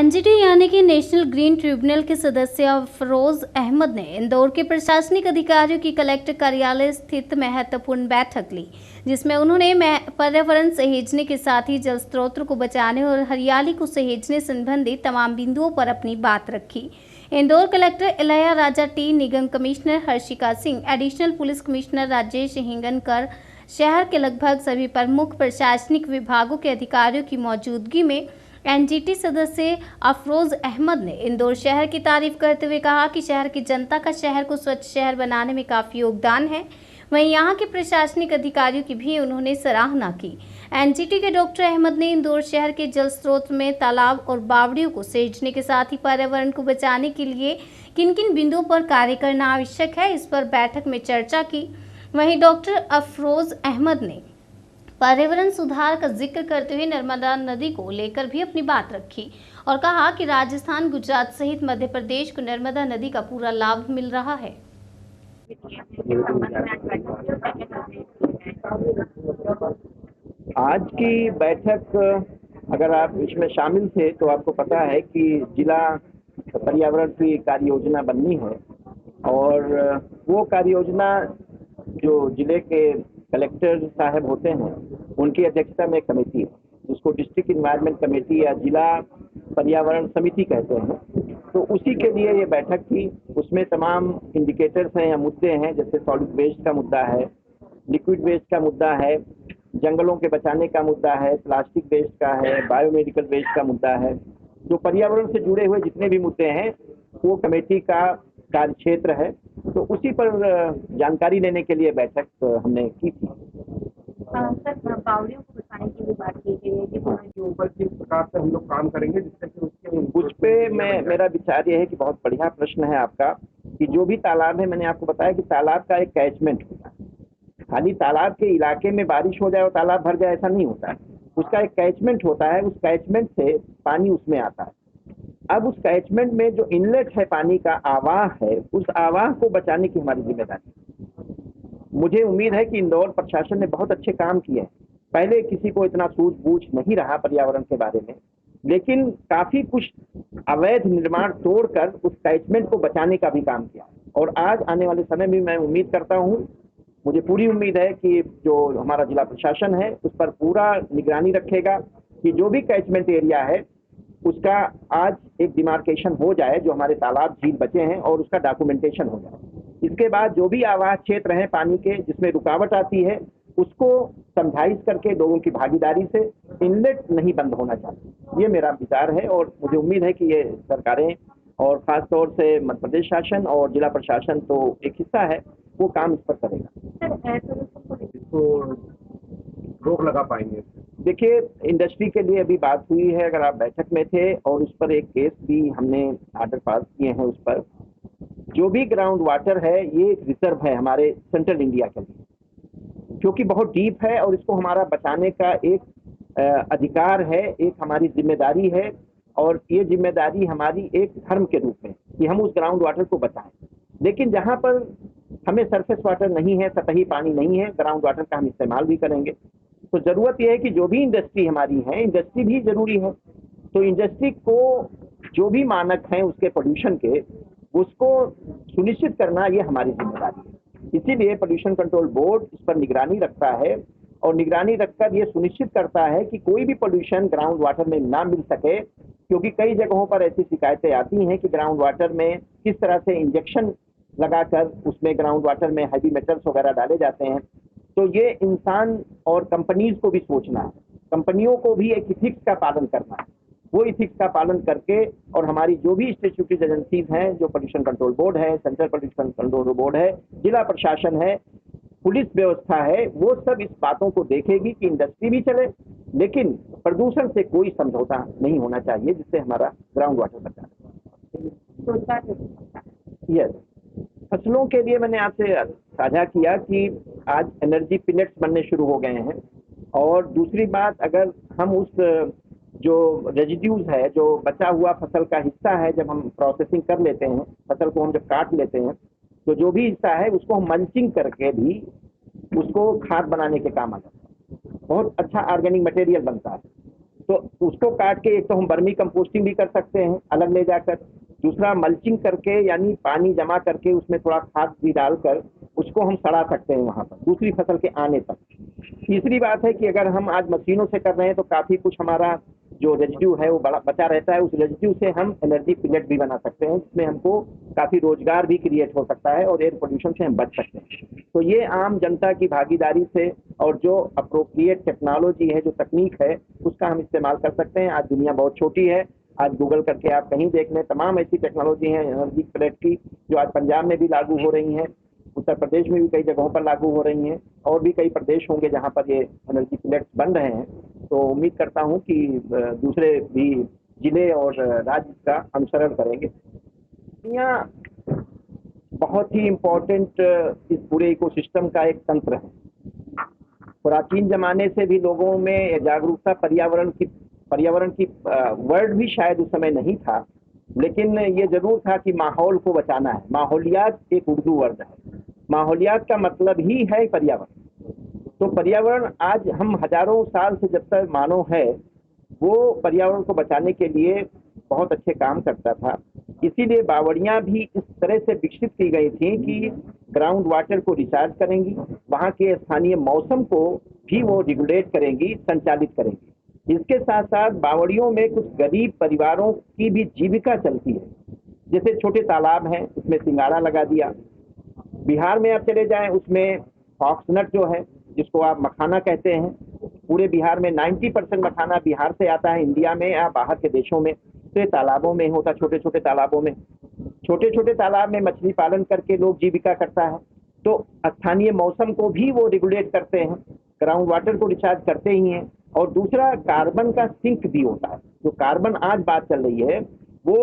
NGT यानी कि national green tribunal के सदस्य अफरोज अहमद ने इंदौर के प्रशासनिक अधिकारियों की कलेक्टर कार्यालय स्थित महत्वपूर्ण बैठक ली, जिसमें उन्होंने पर्यावरण सहेजने के साथ ही जल स्रोतों को बचाने और हरियाली को सहेजने संबंधी तमाम बिंदुओं पर अपनी बात रखी। इंदौर कलेक्टर इलैया राजा टी, निगम commissioner Harshika Singh, additional police commissioner Rajesh Hingankar, शहर के लगभग सभी प्रमुख प्रशासनिक विभागों के अधिकारियों की मौजूदगी में एनजीटी सदस्य अफरोज अहमद ने इंदौर शहर की तारीफ करते हुए कहा कि शहर की जनता का शहर को स्वच्छ शहर बनाने में काफ़ी योगदान है। वहीं यहाँ के प्रशासनिक अधिकारियों की भी उन्होंने सराहना की। एनजीटी के डॉक्टर अहमद ने इंदौर शहर के जल स्रोत में तालाब और बावड़ियों को सहेजने के साथ ही पर्यावरण को बचाने के लिए किन किन बिंदुओं पर कार्य करना आवश्यक है, इस पर बैठक में चर्चा की। वहीं डॉक्टर अफरोज अहमद ने पर्यावरण सुधार का जिक्र करते हुए नर्मदा नदी को लेकर भी अपनी बात रखी और कहा कि राजस्थान, गुजरात सहित मध्य प्रदेश को नर्मदा नदी का पूरा लाभ मिल रहा है। आज की बैठक अगर आप इसमें शामिल थे तो आपको पता है कि जिला पर्यावरण की कार्य योजना बननी है और वो कार्य योजना जो जिले के कलेक्टर साहब होते हैं उनकी अध्यक्षता में एक कमेटी है जिसको डिस्ट्रिक्ट इन्वायरमेंट कमेटी या जिला पर्यावरण समिति कहते हैं। तो उसी के लिए ये बैठक थी। उसमें तमाम इंडिकेटर्स हैं या मुद्दे हैं, जैसे सॉलिड वेस्ट का मुद्दा है, लिक्विड वेस्ट का मुद्दा है, जंगलों के बचाने का मुद्दा है, प्लास्टिक वेस्ट का है, बायोमेडिकल वेस्ट का मुद्दा है। जो पर्यावरण से जुड़े हुए जितने भी मुद्दे हैं वो कमेटी का कार्य क्षेत्र है। तो उसी पर जानकारी लेने के लिए बैठक हमने की थी। सर, बावड़ियों को बचाने की भी बात की गई है कि ऊपर किस प्रकार से हम लोग काम करेंगे जिससे कि उस पे मेरा विचार ये है कि बहुत बढ़िया प्रश्न है आपका कि जो भी तालाब है, मैंने आपको बताया कि तालाब का एक कैचमेंट होता है। खाली तालाब के इलाके में बारिश हो जाए और तालाब भर जाए ऐसा नहीं होता है। उसका एक कैचमेंट होता है, उस कैचमेंट से पानी उसमें आता है। अब उस कैचमेंट में जो इनलेट है, पानी का आवाह है, उस आवाह को बचाने की हमारी जिम्मेदारी है। मुझे उम्मीद है कि इंदौर प्रशासन ने बहुत अच्छे काम किए हैं। पहले किसी को इतना सूझबूझ नहीं रहा पर्यावरण के बारे में, लेकिन काफी कुछ अवैध निर्माण तोड़कर उस कैचमेंट को बचाने का भी काम किया और आज आने वाले समय में मैं उम्मीद करता हूँ, मुझे पूरी उम्मीद है कि जो हमारा जिला प्रशासन है उस पर पूरा निगरानी रखेगा कि जो भी कैचमेंट एरिया है उसका आज एक डिमार्केशन हो जाए, जो हमारे तालाब झील बचे हैं, और उसका डॉक्यूमेंटेशन हो जाए। इसके बाद जो भी आवास क्षेत्र हैं पानी के जिसमें रुकावट आती है उसको समझाइश करके लोगों की भागीदारी से इनलेट नहीं बंद होना चाहिए। ये मेरा विचार है और मुझे उम्मीद है कि ये सरकारें और खास तौर से मध्य प्रदेश शासन और जिला प्रशासन तो एक हिस्सा है, वो काम इस पर करेगा। इसको रोक लगा पाएंगे। देखिए, इंडस्ट्री के लिए अभी बात हुई है, अगर आप बैठक में थे, और उस पर एक केस भी हमने आर्डर पास किए हैं। उस पर जो भी ग्राउंड वाटर है ये एक रिजर्व है हमारे सेंट्रल इंडिया के लिए, जो कि बहुत डीप है और इसको हमारा बचाने का एक अधिकार है, एक हमारी जिम्मेदारी है। और ये जिम्मेदारी हमारी एक धर्म के रूप में कि हम उस ग्राउंड वाटर को बचाएं। लेकिन जहाँ पर हमें सरफेस वाटर नहीं है, सतही पानी नहीं है, ग्राउंड वाटर का हम इस्तेमाल भी करेंगे। तो जरूरत यह है कि जो भी इंडस्ट्री हमारी है, इंडस्ट्री भी जरूरी है, तो इंडस्ट्री को जो भी मानक हैं उसके पोल्यूशन के, उसको सुनिश्चित करना ये हमारी जिम्मेदारी है। इसीलिए पोल्यूशन कंट्रोल बोर्ड इस पर निगरानी रखता है और निगरानी रखकर ये सुनिश्चित करता है कि कोई भी पोल्यूशन ग्राउंड वाटर में ना मिल सके, क्योंकि कई जगहों पर ऐसी शिकायतें आती हैं कि ग्राउंड वाटर में किस तरह से इंजेक्शन लगाकर उसमें ग्राउंड वाटर में हैवी मेटल्स वगैरह डाले जाते हैं। तो ये इंसान और कंपनीज को भी सोचना है, कंपनियों को भी एक इथिक्स का पालन करना है। वो इथिक्स का पालन करके, और हमारी जो भी स्टैट्यूटरी एजेंसीज हैं, जो पोल्यूशन कंट्रोल बोर्ड है, सेंट्रल पोल्यूशन कंट्रोल बोर्ड है, जिला प्रशासन है, पुलिस व्यवस्था है, वो सब इस बातों को देखेगी कि इंडस्ट्री भी चले लेकिन प्रदूषण से कोई समझौता नहीं होना चाहिए, जिससे हमारा ग्राउंड वाटर बचा रहे। यस, फसलों के लिए मैंने आपसे साझा किया कि आज एनर्जी पिलेट्स बनने शुरू हो गए हैं। और दूसरी बात, अगर हम उस जो रेजिड्यूज है, जो बचा हुआ फसल का हिस्सा है, जब हम प्रोसेसिंग कर लेते हैं, फसल को हम जब काट लेते हैं, तो जो भी हिस्सा है उसको हम मल्चिंग करके भी उसको खाद बनाने के काम आ जाता है। बहुत अच्छा ऑर्गेनिक मटेरियल बनता है। तो उसको काट के एक तो हम वर्मी कंपोस्टिंग भी कर सकते हैं अलग ले जाकर, दूसरा मल्चिंग करके यानी पानी जमा करके उसमें थोड़ा खाद भी डालकर उसको हम सड़ा सकते हैं वहां पर दूसरी फसल के आने तक। तीसरी बात है कि अगर हम आज मशीनों से कर रहे हैं तो काफी कुछ हमारा जो रेजिड्यू है वो बड़ा बचा रहता है, उस रेजिड्यू से हम एनर्जी पिलेट भी बना सकते हैं, जिसमें हमको काफी रोजगार भी क्रिएट हो सकता है और एयर पोल्यूशन से हम बच सकते हैं। तो ये आम जनता की भागीदारी से और जो अप्रोप्रिएट टेक्नोलॉजी है, जो तकनीक है, उसका हम इस्तेमाल कर सकते हैं। आज दुनिया बहुत छोटी है, आज गूगल करके आप कहीं देख लें, तमाम ऐसी टेक्नोलॉजी है एनर्जी पिलेट की जो आज पंजाब में भी लागू हो रही हैं, उत्तर प्रदेश में भी कई जगहों पर लागू हो रही हैं और भी कई प्रदेश होंगे जहां पर ये एनर्जी पिलेट्स बन रहे हैं। तो उम्मीद करता हूं कि दूसरे भी जिले और राज्य इसका अनुसरण करेंगे। यहाँ बहुत ही इम्पोर्टेंट इस पूरे इकोसिस्टम का एक तंत्र है। प्राचीन जमाने से भी लोगों में जागरूकता पर्यावरण की वर्ड भी शायद उस समय नहीं था, लेकिन ये जरूर था कि माहौल को बचाना है। माहौलियात एक उर्दू वर्ड है, माहौलियात का मतलब ही है पर्यावरण। तो पर्यावरण आज हम हजारों साल से जब तक मानव है वो पर्यावरण को बचाने के लिए बहुत अच्छे काम करता था। इसीलिए बावड़ियां भी इस तरह से विकसित की गई थी कि ग्राउंड वाटर को रिचार्ज करेंगी, वहाँ के स्थानीय मौसम को भी वो रेगुलेट करेंगी, संचालित करेंगी। इसके साथ साथ बावड़ियों में कुछ गरीब परिवारों की भी जीविका चलती है। जैसे छोटे तालाब हैं, उसमें सिंगाड़ा लगा दिया। बिहार में आप चले जाएं, उसमें फॉक्सनट जो है जिसको आप मखाना कहते हैं, पूरे बिहार में 90% मखाना बिहार से आता है इंडिया में या बाहर के देशों में। तो तालाबों में होता, छोटे छोटे तालाबों में, छोटे छोटे तालाब में मछली पालन करके लोग जीविका करता है। तो स्थानीय मौसम को भी वो रेगुलेट करते हैं, ग्राउंड वाटर को रिचार्ज करते ही हैं। और दूसरा कार्बन का सिंक भी होता है। जो कार्बन आज बात चल रही है वो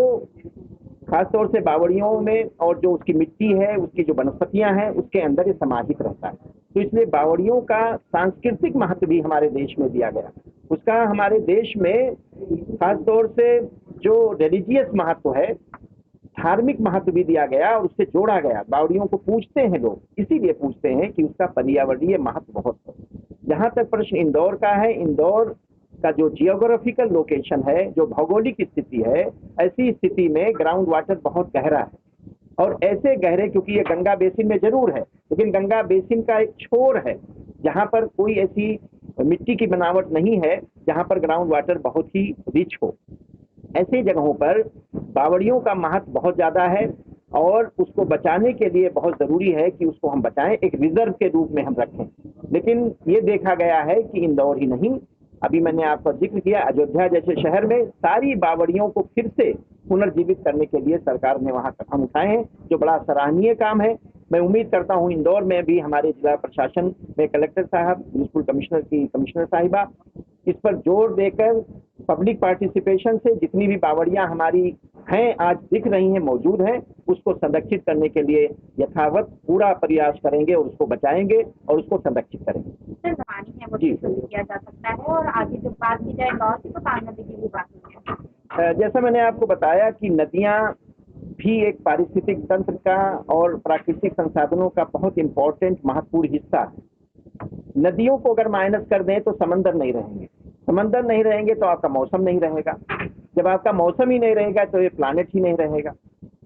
खासतौर से बावड़ियों में और जो उसकी मिट्टी है, उसकी जो वनस्पतियां हैं, उसके अंदर ये समाहित रहता है। तो इसलिए बावड़ियों का सांस्कृतिक महत्व भी हमारे देश में दिया गया। उसका हमारे देश में खासतौर से जो रिलीजियस महत्व है, धार्मिक महत्व भी दिया गया और उससे जोड़ा गया। बावड़ियों को पूजते हैं लोग, इसीलिए पूजते हैं कि उसका पर्यावरणीय महत्व बहुत है। जहाँ तक प्रश्न इंदौर का है, इंदौर का जो जियोग्राफिकल लोकेशन है, जो भौगोलिक स्थिति है, ऐसी स्थिति में ग्राउंड वाटर बहुत गहरा है। और ऐसे गहरे, क्योंकि ये गंगा बेसिन में जरूर है, लेकिन गंगा बेसिन का एक छोर है जहाँ पर कोई ऐसी मिट्टी की बनावट नहीं है जहाँ पर ग्राउंड वाटर बहुत ही रिच हो। ऐसी जगहों पर बावड़ियों का महत्व बहुत ज्यादा है और उसको बचाने के लिए बहुत जरूरी है कि उसको हम बचाएं, एक रिजर्व के रूप में हम रखें। लेकिन ये देखा गया है कि इंदौर ही नहीं, अभी मैंने आपका जिक्र किया, अयोध्या जैसे शहर में सारी बावड़ियों को फिर से पुनर्जीवित करने के लिए सरकार ने वहां कदम उठाए हैं, जो बड़ा सराहनीय काम है। मैं उम्मीद करता हूं इंदौर में भी हमारे जिला प्रशासन में कलेक्टर साहब, म्युनिसिपल कमिश्नर की कमिश्नर साहिबा इस पर जोर देकर पब्लिक पार्टिसिपेशन से जितनी भी बावड़ियां हमारी हैं, आज दिख रही हैं, मौजूद हैं, उसको संरक्षित करने के लिए यथावत पूरा प्रयास करेंगे और उसको बचाएंगे और उसको संरक्षित करेंगे। सर जमानी है वो जी। किया जा सकता है। और आगे जब बात की जाए लॉ की, तो कान नदी की भी बात होती है। जैसा मैंने आपको बताया कि नदियां भी एक पारिस्थितिक तंत्र का और प्राकृतिक संसाधनों का बहुत इम्पोर्टेंट महत्वपूर्ण हिस्सा है। नदियों को अगर माइनस कर दें तो समंदर नहीं रहेंगे, समंदर नहीं रहेंगे तो आपका मौसम नहीं रहेगा, जब आपका मौसम ही नहीं रहेगा तो ये प्लानेट ही नहीं रहेगा।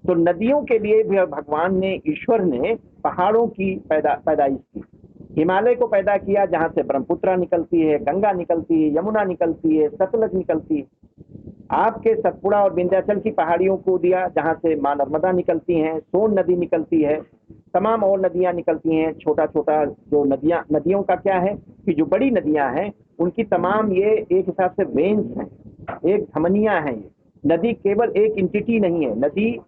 तो नदियों के लिए भी भगवान ने, ईश्वर ने पहाड़ों की पैदाइश की, हिमालय को पैदा किया जहाँ से ब्रह्मपुत्रा निकलती है, गंगा निकलती है, यमुना निकलती है, सतलज निकलती है। आपके सतपुड़ा और विंध्याचल की पहाड़ियों को दिया जहाँ से माँ नर्मदा निकलती हैं, सोन नदी निकलती है, तमाम और नदियाँ निकलती हैं। छोटा छोटा जो नदियों का क्या है कि जो बड़ी नदियाँ हैं उनकी तमाम ये एक हिसाब से वेन्स हैं, एक धमनियाँ हैं। ये नदी केवल एक इंटिटी नहीं है, नदी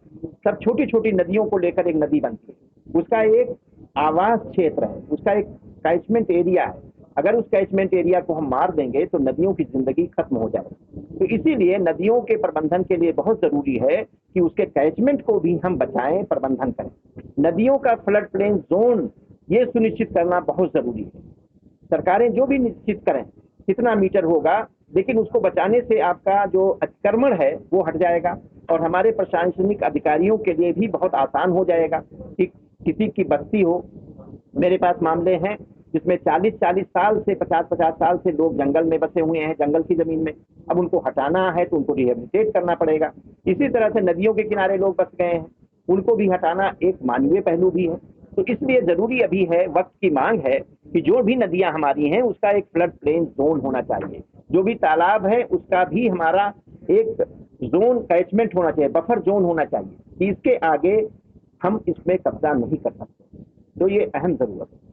सब छोटी छोटी नदियों को लेकर एक नदी बनती है। उसका एक आवास क्षेत्र है, उसका एक कैचमेंट एरिया है। अगर उस कैचमेंट एरिया को हम मार देंगे तो नदियों की जिंदगी खत्म हो जाएगी। तो इसीलिए नदियों के प्रबंधन के लिए बहुत जरूरी है कि उसके कैचमेंट को भी हम बचाएं, प्रबंधन करें। नदियों का फ्लड प्लेन जोन ये सुनिश्चित करना बहुत जरूरी है। सरकारें जो भी निश्चित करें कितना मीटर होगा, लेकिन उसको बचाने से आपका जो अतिक्रमण है वो हट जाएगा और हमारे प्रशासनिक अधिकारियों के लिए भी बहुत आसान हो जाएगा कि किसी की बस्ती हो। मेरे पास मामले हैं जिसमें 40-40 साल से 50-50 साल से लोग जंगल में बसे हुए हैं, जंगल की जमीन में। अब उनको हटाना है तो उनको रिहेबिलिटेट करना पड़ेगा। इसी तरह से नदियों के किनारे लोग बस गए हैं, उनको भी हटाना एक मानवीय पहलू भी है। तो इसलिए जरूरी अभी है, वक्त की मांग है कि जो भी नदियां हमारी हैं उसका एक फ्लड प्लेन जोन होना चाहिए। जो भी तालाब है उसका भी हमारा एक जोन कैचमेंट होना चाहिए, बफर जोन होना चाहिए कि इसके आगे हम इसमें कब्जा नहीं कर सकते। तो ये अहम जरूरत है।